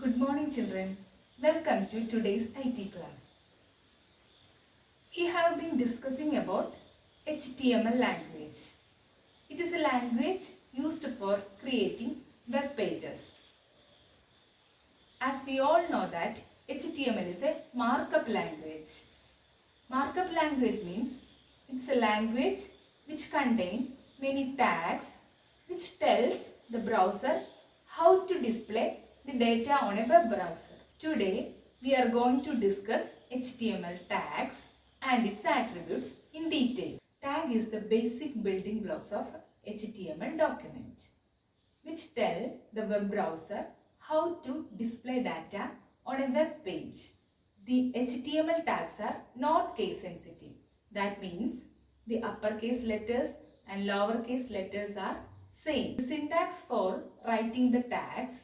Good morning children. Welcome to today's IT class. We have been discussing about HTML language. It is a language used for creating web pages. As we all know that HTML is a markup language. Markup language means it's a language which contains many tags which tells the browser how to display the data on a web browser. Today we are going to discuss HTML tags and its attributes in detail. Tag is the basic building blocks of HTML document which tell the web browser how to display data on a web page. The HTML tags are not case sensitive. That means the uppercase letters and lowercase letters are same. The syntax for writing the tags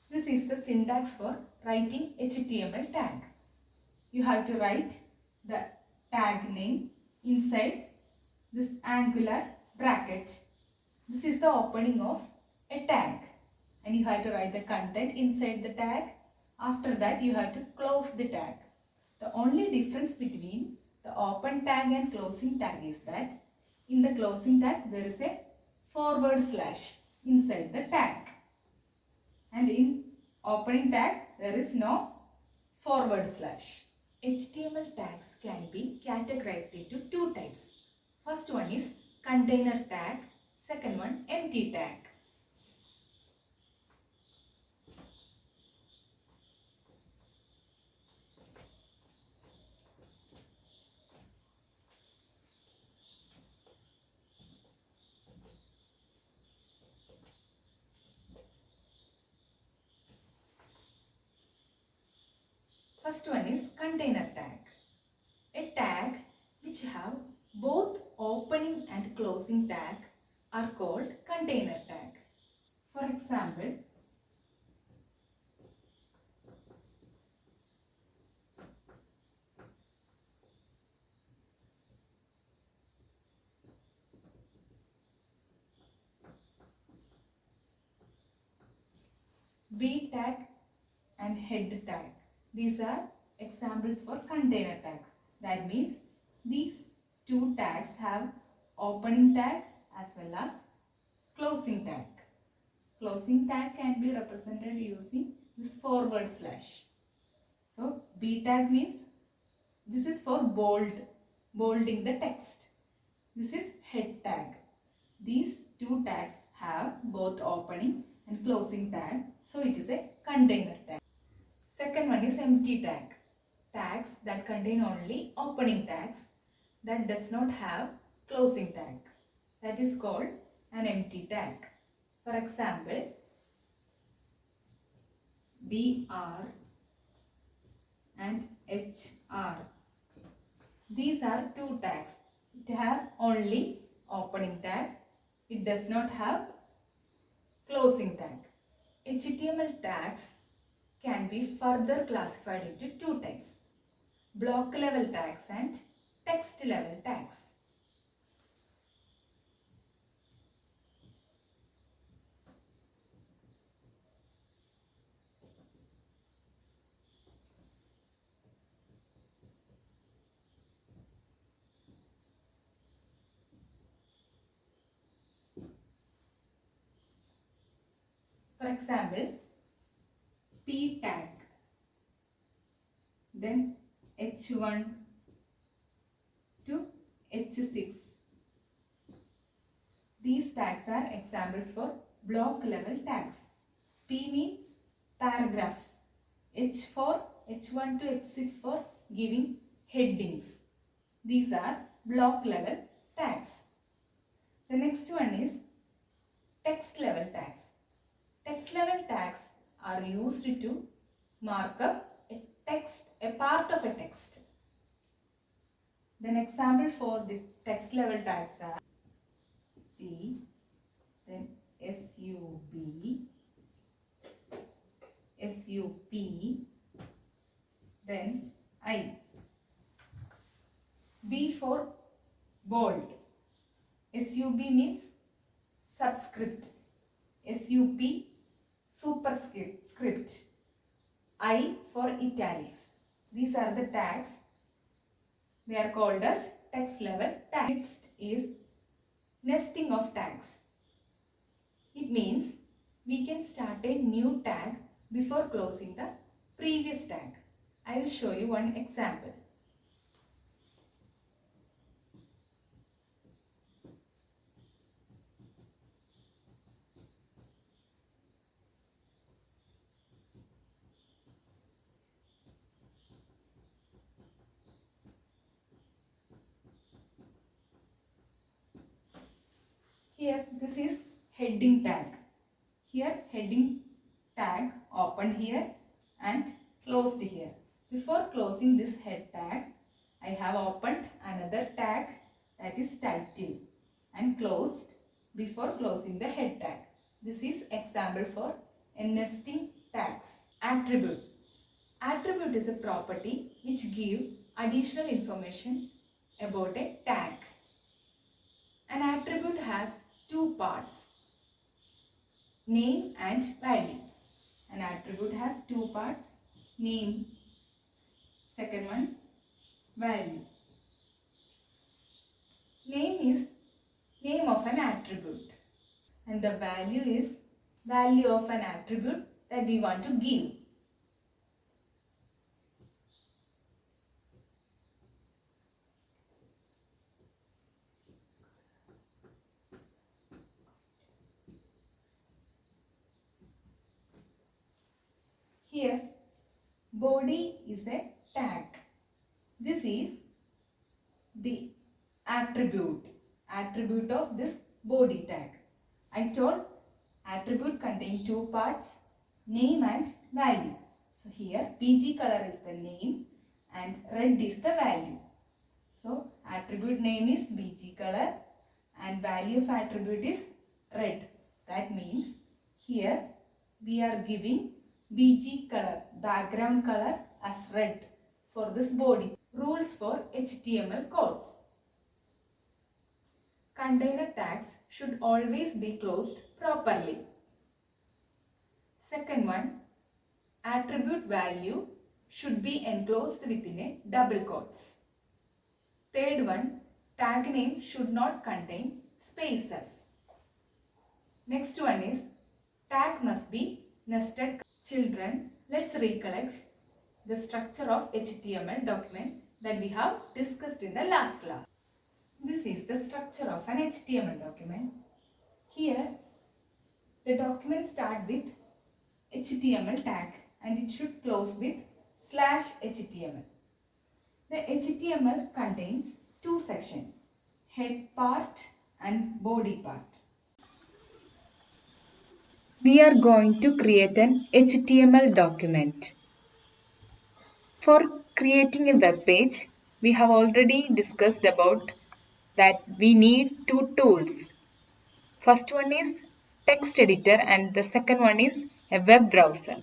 This is the syntax for writing HTML tag. You have to write the tag name inside this angular bracket. This is the opening of a tag and you have to write the content inside the tag. After that you have to close the tag. The only difference between the open tag and closing tag is that in the closing tag there is a forward slash inside the tag. And in opening tag there is no forward slash. HTML tags can be categorized into two types. First one is container tag, second one empty tag. First one is container tag. A tag which have both opening and closing tag are called container tag. For example, B tag and head tag. These are examples for container tag. That means these two tags have opening tag as well as closing tag. Closing tag can be represented using this forward slash. So B tag means this is for bolding the text. This is head tag. These two tags have both opening and closing tag. So it is a container tag. Second one is empty tag. Tags that contain only opening tags that does not have closing tag. That is called an empty tag. For example, BR and HR. These are two tags. It have only opening tag. It does not have closing tag. HTML tags can be further classified into two types: block level tags and text level tags. For example, P tag, then H1 to H6. These tags are examples for block level tags. P means paragraph, H for H1 to H6 for giving headings. These are block level tags. The next one is text level tags. Text level tags are used to mark up a text, a part of a text. Then example for the text level tags are P, then SUB, SUP, then I. B for bold. SUB means subscript. SUP superscript. I for italics. These are the tags. They are called as text level tags. Next is nesting of tags. It means we can start a new tag before closing the previous tag. I will show you one example. Here this is heading tag. Here heading tag opened here and closed here. Before closing this head tag, I have opened another tag, that is title, and closed before closing the head tag. This is example for a nesting tags. Attribute. Attribute is a property which gives additional information about a tag. An attribute has two parts, name and value. An attribute has two parts, name, second one value. Name is name of an attribute and the value is value of an attribute that we want to give. Here body is a tag. This is the attribute of this body tag. I told attribute contain two parts, name and value. So here PG color is the name and red is the value. So attribute name is BG color and value of attribute is red. That means here we are giving BG color, background color as red for this body. Rules for HTML codes. Container tags should always be closed properly. Second one, attribute value should be enclosed within a double quotes. Third one, tag name should not contain spaces. Next one is tag must be nested. Children, let's recollect the structure of HTML document that we have discussed in the last class. This is the structure of an HTML document. Here, the document starts with HTML tag and it should close with /HTML. The HTML contains two sections, head part and body part. We are going to create an HTML document. For creating a web page, we have already discussed about that we need two tools. First one is text editor and the second one is a web browser.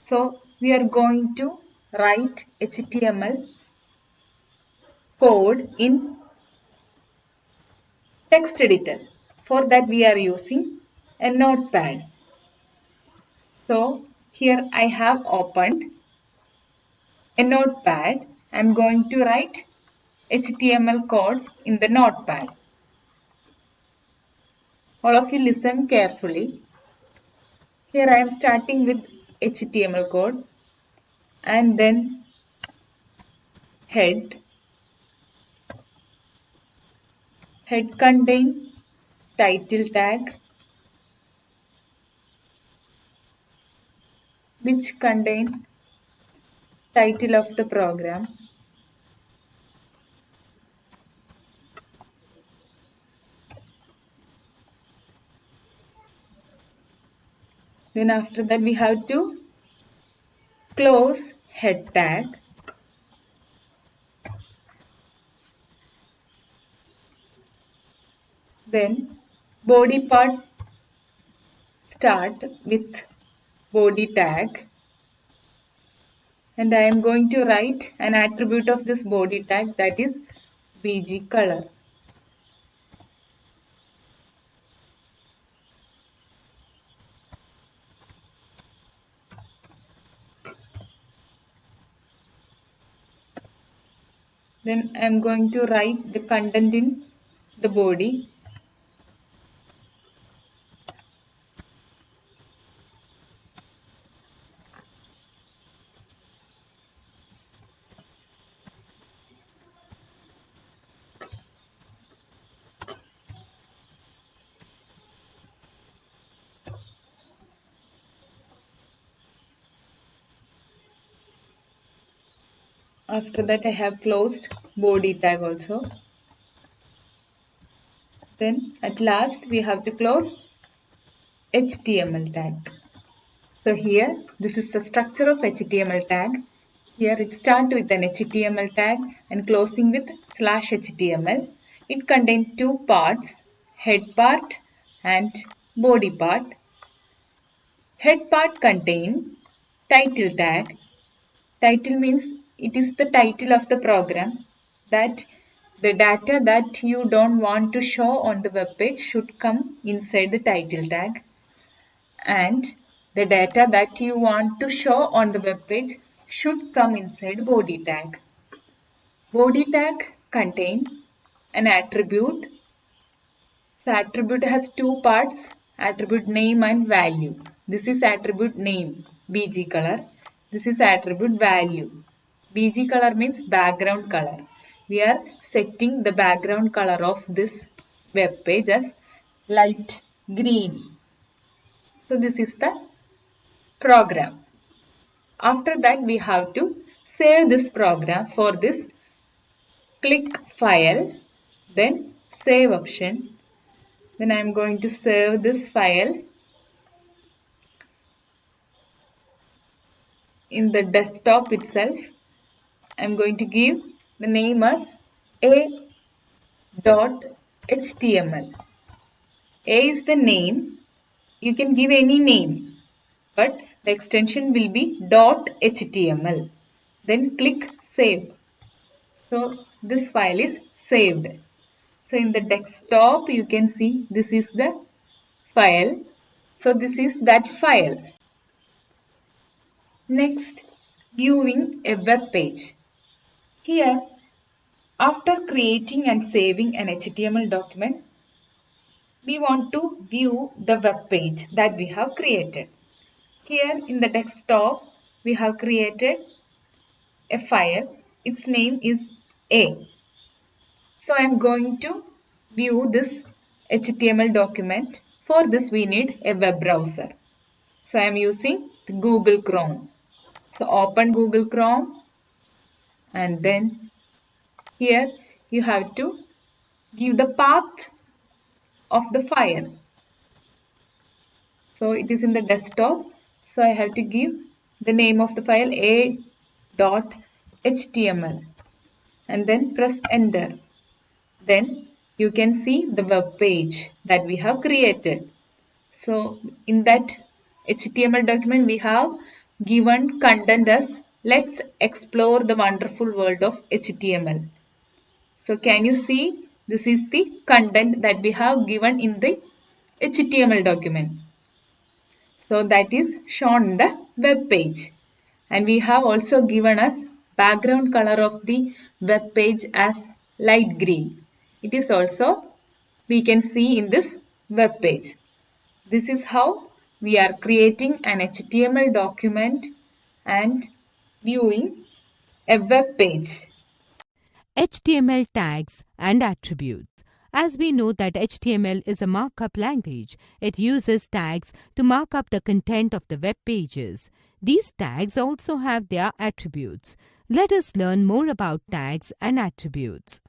So we are going to write HTML code in text editor. For that we are using a notepad. So here I have opened a notepad. I am going to write HTML code in the notepad. All of you listen carefully. Here I am starting with HTML code and then head. Head contain title tag which contain title of the program. Then after that we have to close head tag. Then body part start with body tag And I am going to write an attribute of this body tag, that is BG color. Then I am going to write the content in the body. After that, I have closed body tag also. Then at last we have to close HTML tag. So here, this is the structure of HTML tag. Here it starts with an HTML tag and closing with /HTML. It contains two parts, head part and body part. Head part contains title tag. Title means it is the title of the program, that the data that you don't want to show on the web page should come inside the title tag, and the data that you want to show on the web page should come inside body tag. Body tag contains an attribute. So attribute has two parts, attribute name and value. This is attribute name, BG color. This is attribute value. BG color means background color. We are setting the background color of this web page as light green. So this is the program. After that, we have to save this program. For this, click File, then Save option. Then I am going to save this file in the desktop itself. I am going to give the name as a.html. A is the name. You can give any name, but the extension will be .html. Then click Save. So this file is saved. So in the desktop, you can see this is the file. So this is that file. Next, viewing a web page. Here, after creating and saving an HTML document, we want to view the web page that we have created. Here in the desktop, we have created a file. Its name is A. So I am going to view this HTML document. For this, we need a web browser. So I am using the Google Chrome. So open Google Chrome, and then here you have to give the path of the file. So it is in the desktop. So I have to give the name of the file a.html and then press enter. Then you can see the web page that we have created. So in that HTML document, we have given content as let's explore the wonderful world of HTML. So can you see, this is the content that we have given in the HTML document. So that is shown in the web page. And we have also given us background color of the web page as light green. It is also we can see in this web page. This is how we are creating an HTML document and viewing a web page. HTML tags and attributes. As we know that HTML is a markup language, it uses tags to mark up the content of the web pages. These tags also have their attributes. Let us learn more about tags and attributes.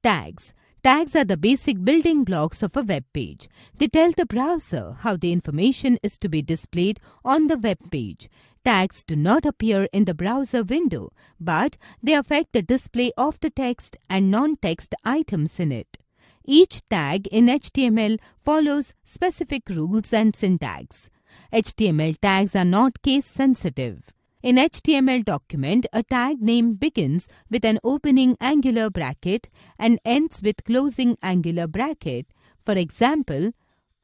Tags. Tags are the basic building blocks of a web page. They tell the browser how the information is to be displayed on the web page. Tags do not appear in the browser window, but they affect the display of the text and non-text items in it. Each tag in HTML follows specific rules and syntax. HTML tags are not case sensitive. In HTML document, a tag name begins with an opening angular bracket and ends with closing angular bracket. For example,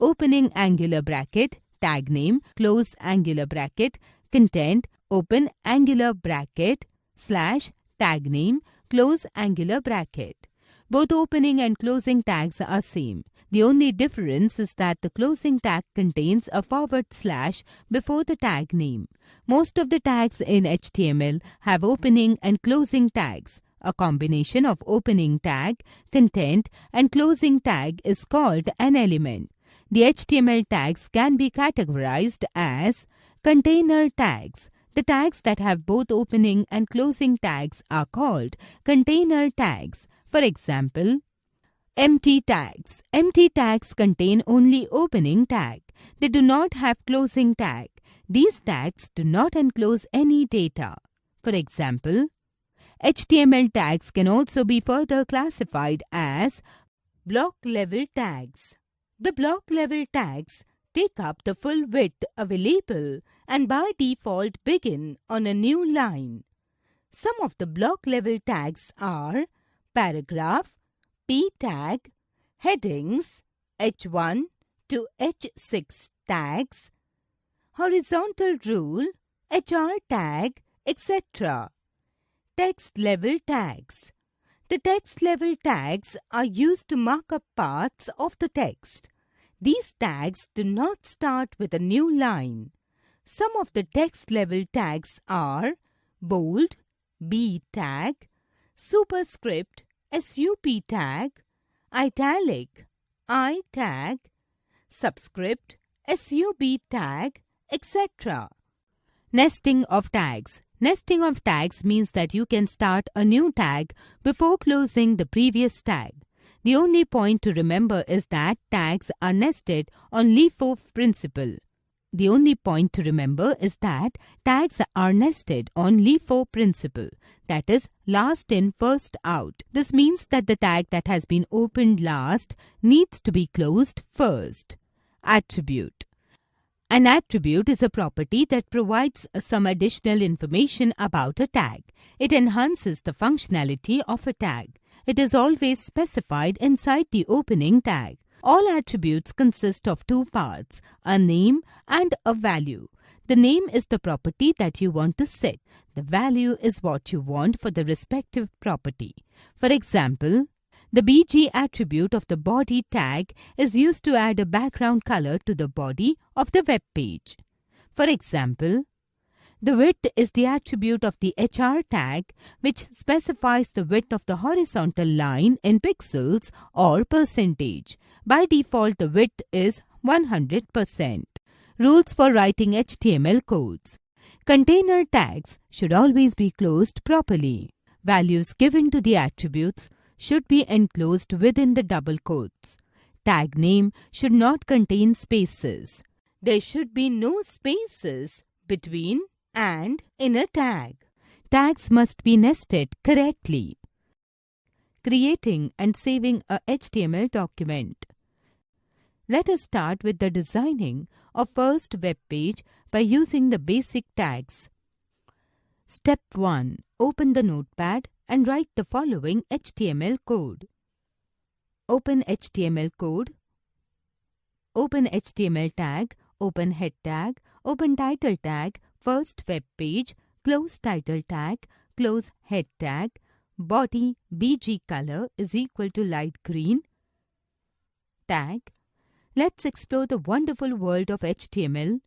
opening angular bracket, tag name, close angular bracket, content, open angular bracket, slash, tag name, close angular bracket. Both opening and closing tags are same. The only difference is that the closing tag contains a forward slash before the tag name. Most of the tags in HTML have opening and closing tags. A combination of opening tag, content, and closing tag is called an element. The HTML tags can be categorized as container tags. The tags that have both opening and closing tags are called container tags. For example, empty tags. Empty tags contain only opening tag. They do not have closing tag. These tags do not enclose any data. For example, HTML tags can also be further classified as block level tags. The block level tags take up the full width available and by default begin on a new line. Some of the block level tags are paragraph, P tag, headings, H1 to H6 tags, horizontal rule, HR tag, etc. Text level tags. The text level tags are used to mark up parts of the text. These tags do not start with a new line. Some of the text level tags are bold, B tag, superscript, SUP tag, italic, I tag, subscript, SUB tag, etc. Nesting of tags. Nesting of tags means that you can start a new tag before closing the previous tag. The only point to remember is that tags are nested on LeafO principle. The only point to remember is that tags are nested on LeafO principle, that is, last in, first out. This means that the tag that has been opened last needs to be closed first. Attribute. An attribute is a property that provides some additional information about a tag. It enhances the functionality of a tag. It is always specified inside the opening tag. All attributes consist of two parts, a name and a value. The name is the property that you want to set. The value is what you want for the respective property. For example, the BG attribute of the body tag is used to add a background color to the body of the web page. For example, the width is the attribute of the HR tag, which specifies the width of the horizontal line in pixels or percentage. By default, the width is 100%. Rules for writing HTML codes. Container tags should always be closed properly. Values given to the attributes should be enclosed within the double quotes. Tag name should not contain spaces. There should be no spaces between and in a tag. Tags must be nested correctly. Creating and saving a HTML document. Let us start with the designing of first web page by using the basic tags. Step 1. Open the notepad and write the following HTML code. Open HTML code. Open HTML tag. Open head tag. Open title tag. First web page, close title tag, close head tag, body BG color is equal to light green, tag. Let's explore the wonderful world of HTML.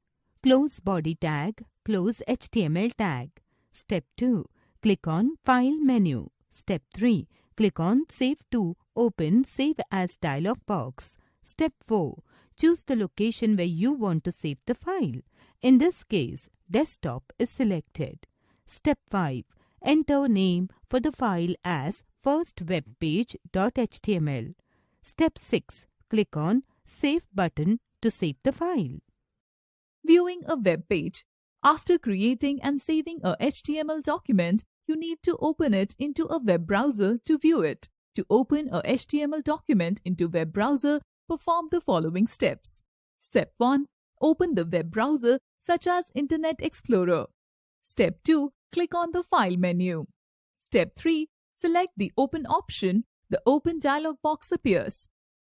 Close body tag, close HTML tag. Step 2. Click on File menu. Step 3. Click on Save to open Save as dialog box. Step 4. Choose the location where you want to save the file. In this case, desktop is selected. Step 5. Enter name for the file as firstwebpage.html. Step 6. Click on Save button to save the file. Viewing a web page. After creating and saving a HTML document, you need to open it into a web browser to view it. To open a HTML document into web browser, perform the following steps. Step 1. Open the web browser such as Internet Explorer. Step 2. Click on the File menu. Step 3. Select the Open option. The Open dialog box appears.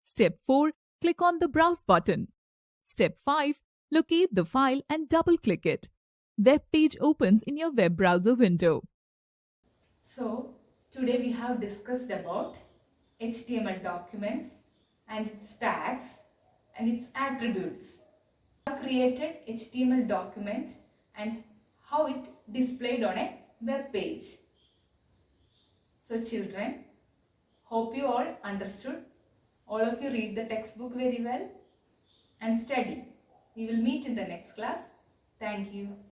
Step 4. Click on the Browse button. Step 5. Locate the file and double-click it. Web page opens in your web browser window. So, today we have discussed about HTML documents and its tags and its attributes. We have created HTML documents and how it displayed on a web page. So children, hope you all understood. All of you read the textbook very well and study. We will meet in the next class. Thank you.